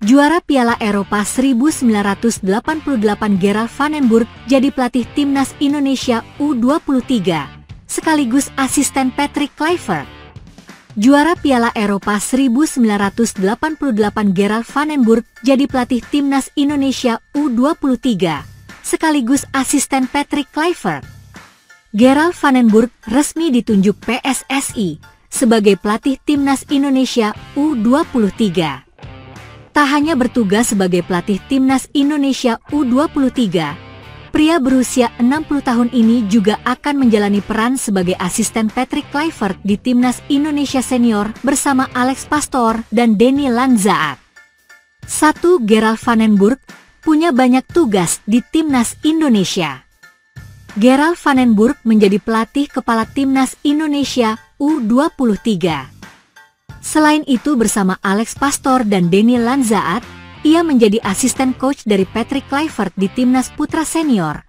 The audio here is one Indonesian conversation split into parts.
Juara Piala Eropa 1988 Gerald van den Burg jadi pelatih timnas Indonesia U23, sekaligus asisten Patrick Kluivert. Juara Piala Eropa 1988 Gerald van den Burg jadi pelatih timnas Indonesia U23, sekaligus asisten Patrick Kluivert. Gerald van den Burg resmi ditunjuk PSSI sebagai pelatih timnas Indonesia U23. Tak hanya bertugas sebagai pelatih timnas Indonesia U23, pria berusia 60 tahun ini juga akan menjalani peran sebagai asisten Patrick Kluivert di timnas Indonesia senior bersama Alex Pastoor dan Denny Lanzaat. 1. Gerald van den Burg punya banyak tugas di timnas Indonesia. Gerald van den Burg menjadi pelatih kepala timnas Indonesia U23. Selain itu, bersama Alex Pastoor dan Denny Lanzaat, ia menjadi asisten coach dari Patrick Kluivert di timnas putra senior.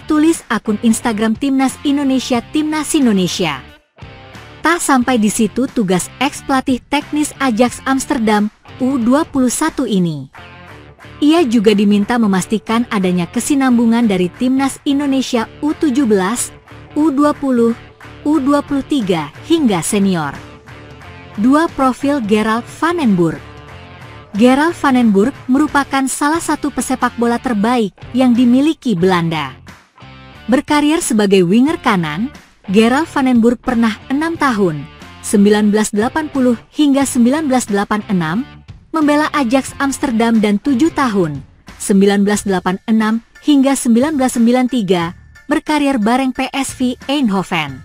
Tulis akun Instagram timnas Indonesia Timnas Indonesia. Tak sampai di situ tugas ex-pelatih teknis Ajax Amsterdam U21 ini. Ia juga diminta memastikan adanya kesinambungan dari timnas Indonesia U17, U20, U23 hingga senior. 2. Profil Gerald van den Burg. Gerald van den Burg merupakan salah satu pesepak bola terbaik yang dimiliki Belanda. Berkarir sebagai winger kanan, Gerald van den Burg pernah 6 tahun, 1980 hingga 1986, membela Ajax Amsterdam dan 7 tahun, 1986 hingga 1993, berkarir bareng PSV Eindhoven.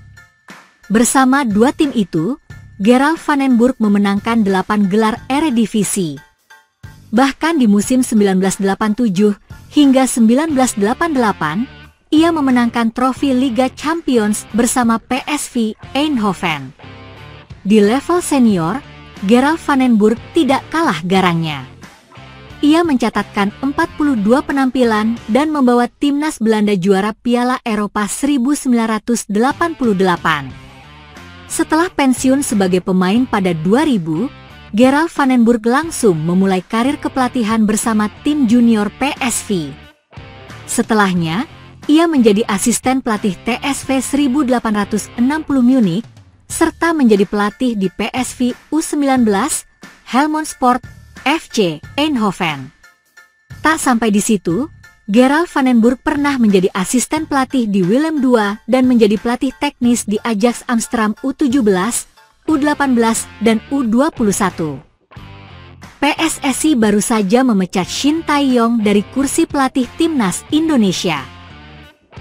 Bersama dua tim itu, Gerald van den Burg memenangkan 8 gelar Eredivisie. Bahkan di musim 1987 hingga 1988, ia memenangkan trofi Liga Champions bersama PSV Eindhoven. Di level senior, Gerald van den Burg tidak kalah garangnya. Ia mencatatkan 42 penampilan dan membawa timnas Belanda juara Piala Eropa 1988. Setelah pensiun sebagai pemain pada 2000, Gerald van den Burg langsung memulai karir kepelatihan bersama tim junior PSV. Setelahnya, ia menjadi asisten pelatih TSV 1860 Munich, serta menjadi pelatih di PSV U19, Helmond Sport, FC Eindhoven. Tak sampai di situ, Gerald van den Burg pernah menjadi asisten pelatih di Willem II dan menjadi pelatih teknis di Ajax Amsterdam U17, U18, dan U21. PSSI baru saja memecat Shin Tae-yong dari kursi pelatih timnas Indonesia.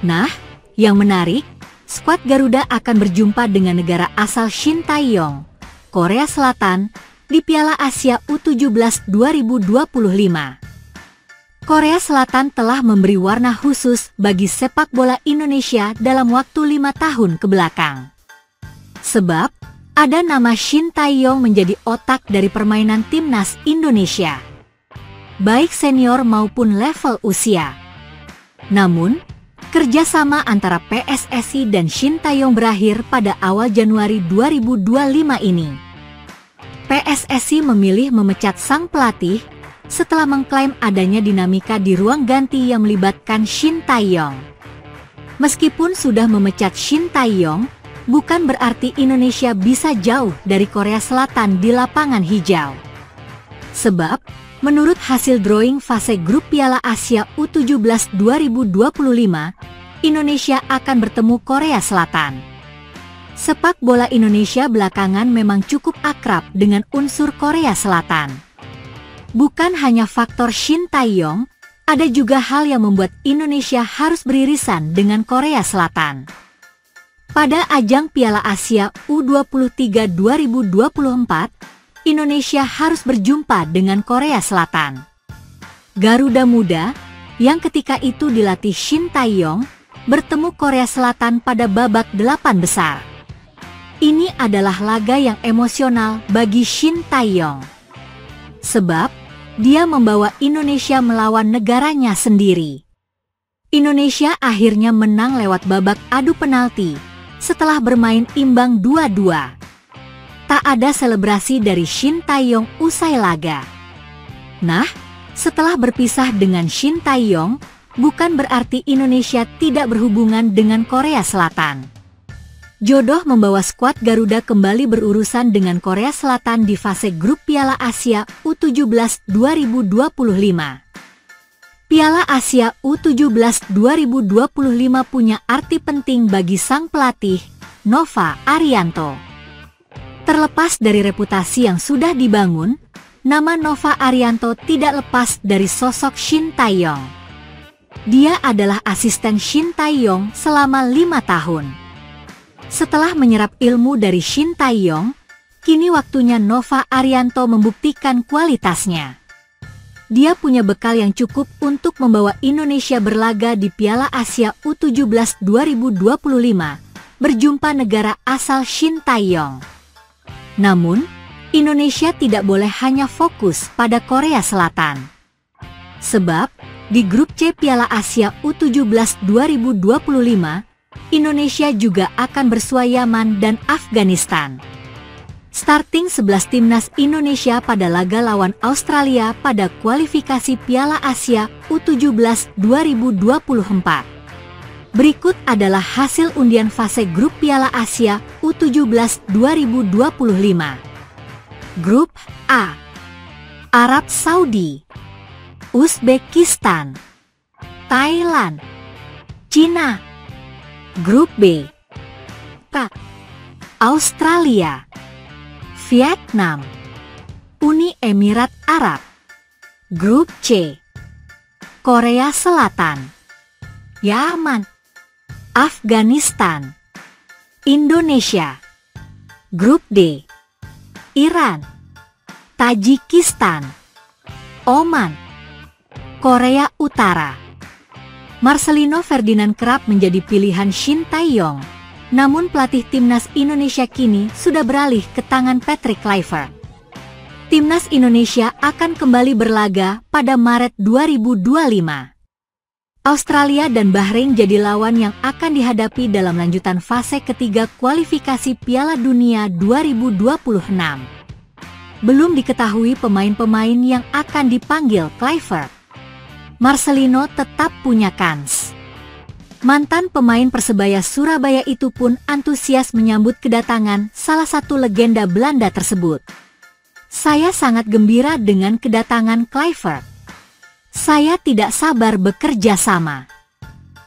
Nah, yang menarik, skuad Garuda akan berjumpa dengan negara asal Shin Tae-yong, Korea Selatan, di Piala Asia U17 2025. Korea Selatan telah memberi warna khusus bagi sepak bola Indonesia dalam waktu 5 tahun ke belakang. Sebab, ada nama Shin Tae-yong menjadi otak dari permainan timnas Indonesia, baik senior maupun level usia. Namun, kerjasama antara PSSI dan Shin Tae-yong berakhir pada awal Januari 2025 ini. PSSI memilih memecat sang pelatih setelah mengklaim adanya dinamika di ruang ganti yang melibatkan Shin Tae-yong. Meskipun sudah memecat Shin Tae-yong, bukan berarti Indonesia bisa jauh dari Korea Selatan di lapangan hijau. Sebab, menurut hasil drawing fase grup Piala Asia U17 2025, Indonesia akan bertemu Korea Selatan. Sepak bola Indonesia belakangan memang cukup akrab dengan unsur Korea Selatan. Bukan hanya faktor Shin Tae-yong, ada juga hal yang membuat Indonesia harus beririsan dengan Korea Selatan. Pada ajang Piala Asia U23 2024, Indonesia harus berjumpa dengan Korea Selatan. Garuda Muda, yang ketika itu dilatih Shin Tae-yong, bertemu Korea Selatan pada babak 8 besar. Ini adalah laga yang emosional bagi Shin Tae-yong. Sebab, dia membawa Indonesia melawan negaranya sendiri. Indonesia akhirnya menang lewat babak adu penalti setelah bermain imbang 2-2. Tak ada selebrasi dari Shin Tae-yong usai laga. Nah, setelah berpisah dengan Shin Tae-yong, bukan berarti Indonesia tidak berhubungan dengan Korea Selatan. Jodoh membawa skuad Garuda kembali berurusan dengan Korea Selatan di fase grup Piala Asia U17 2025. Piala Asia U17 2025 punya arti penting bagi sang pelatih, Nova Arianto. Terlepas dari reputasi yang sudah dibangun, nama Nova Arianto tidak lepas dari sosok Shin Tae-yong. Dia adalah asisten Shin Tae-yong selama 5 tahun. Setelah menyerap ilmu dari Shin Tae-yong, kini waktunya Nova Arianto membuktikan kualitasnya. Dia punya bekal yang cukup untuk membawa Indonesia berlaga di Piala Asia U17 2025, berjumpa negara asal Shin Tae-yong. Namun, Indonesia tidak boleh hanya fokus pada Korea Selatan. Sebab, di grup C Piala Asia U17 2025, Indonesia juga akan bersuayaman dan Afghanistan. Starting 11 timnas Indonesia pada laga lawan Australia pada kualifikasi Piala Asia U17 2024. Berikut adalah hasil undian fase grup Piala Asia U17 2025. Grup A: Arab Saudi, Uzbekistan, Thailand, Cina. Grup B: Australia, Vietnam, Uni Emirat Arab. Grup C: Korea Selatan, Yaman, Afghanistan, Indonesia. Grup D: Iran, Tajikistan, Oman, Korea Utara. Marcelino Ferdinand kerap menjadi pilihan Shin Tae-yong, namun pelatih timnas Indonesia kini sudah beralih ke tangan Patrick Kluivert. Timnas Indonesia akan kembali berlaga pada Maret 2025. Australia dan Bahrain jadi lawan yang akan dihadapi dalam lanjutan fase ketiga kualifikasi Piala Dunia 2026. Belum diketahui pemain-pemain yang akan dipanggil Kluivert. Marcelino tetap punya kans. Mantan pemain Persebaya Surabaya itu pun antusias menyambut kedatangan salah satu legenda Belanda tersebut. Saya sangat gembira dengan kedatangan Kluivert. Saya tidak sabar bekerja sama.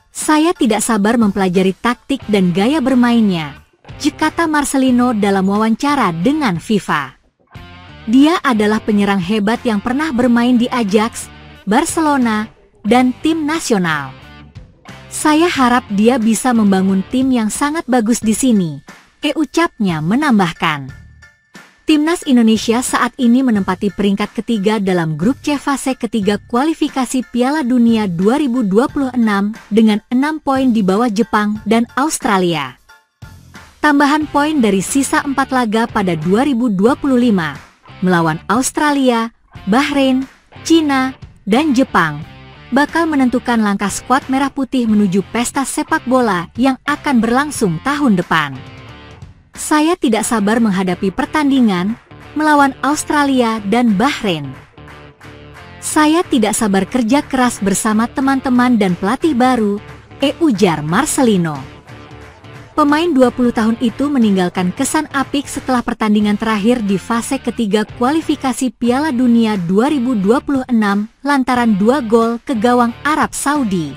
Saya tidak sabar mempelajari taktik dan gaya bermainnya, kata Marcelino dalam wawancara dengan FIFA. Dia adalah penyerang hebat yang pernah bermain di Ajax, Barcelona, dan tim nasional. Saya harap dia bisa membangun tim yang sangat bagus di sini, ucapnya menambahkan. Timnas Indonesia saat ini menempati peringkat ketiga dalam grup C fase ketiga kualifikasi Piala Dunia 2026 dengan 6 poin di bawah Jepang dan Australia. Tambahan poin dari sisa 4 laga pada 2025 melawan Australia, Bahrain, Cina, dan Jepang bakal menentukan langkah skuad Merah Putih menuju pesta sepak bola yang akan berlangsung tahun depan. Saya tidak sabar menghadapi pertandingan melawan Australia dan Bahrain. Saya tidak sabar kerja keras bersama teman-teman dan pelatih baru, ujar Marcelino. Pemain 20 tahun itu meninggalkan kesan apik setelah pertandingan terakhir di fase ketiga kualifikasi Piala Dunia 2026 lantaran 2 gol ke gawang Arab Saudi.